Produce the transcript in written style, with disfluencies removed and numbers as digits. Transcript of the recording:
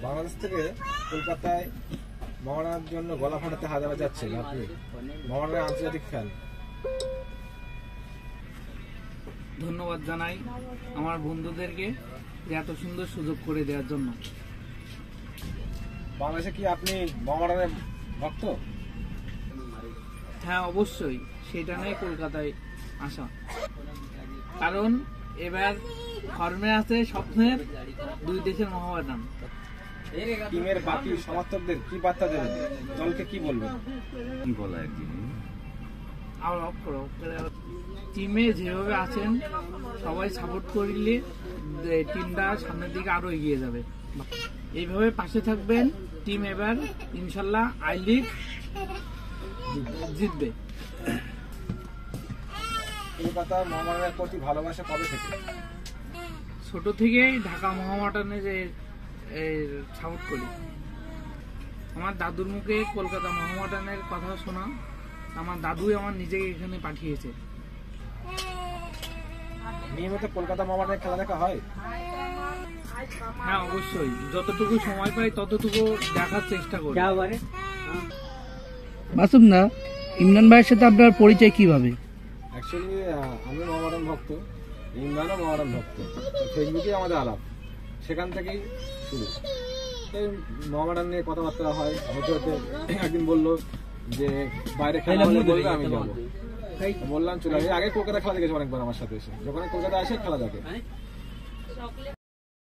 বাংলাদেশ থেকে কলকাতায় মোহামেডানের জন্য গলা ফাটাতে হাজারা যাচ্ছেন আপনি মোহামেডানের আন্তর্জাতিক ফ্যান। ধন্যবাদ জানাই আমার বন্ধুদেরকে যে এত সুন্দর সুযোগ করে দেওয়ার জন্য। বাংলাদেশে কি আপনি মোহামেডানের ভক্ত? হ্যাঁ, অবশ্যই, সেটা নিয়ে কলকাতায় আসা। কারণ এবার ফর্মে আছে স্বপ্নের দুই দেশের মোহামেডান। টিমের বাকি সমর্থকদের কি বার্তা দেবেন, দলকে কি বলবেন? কি বলা টিমে যেভাবে আছেন সবাই সাপোর্ট করলে টিমটা সামনের দিকে আরো এগিয়ে যাবে। এইভাবে পাশে থাকবেন, টিম এবার ইনশাল্লাহ আই লিগ জিতবে। কলকাতা মোহামেডানের প্রতি ভালোবাসা কবে থেকে? ছোট থেকেই ঢাকা মোহামেডানে যে সাপোর্ট করি। আমার দাদুর মুখে কলকাতা মোহামেডানের কথা শোনা, আমার দাদুই আমার নিজেকে এখানে পাঠিয়েছে। নিয়মিত কলকাতা মোহামেডানের খেলা দেখা হয়? হ্যাঁ, অবশ্যই, যতটুকু সময় পাই ততটুকু দেখার চেষ্টা করি। মাসুম না, ইমরান ভাইয়ের সাথে আপনার পরিচয় কিভাবে? অ্যাকচুয়ালি আমি মোহামেডান ভক্ত, ইমরানও মোহামেডান ভক্ত। ফেসবুকে আমাদের আলাপ, সেখান থেকেই শুরু। মোহামেডান নিয়ে কথাবার্তা হয়, হতে হতে একদিন বললো যে বাইরে খেলা হলে বলবে, আমি যাবো। বললাম চলে আগে কলকাতা খেলা দেখেছি অনেকবার আমার সাথে এসে, যখন কলকাতা আসে খেলা দেখে।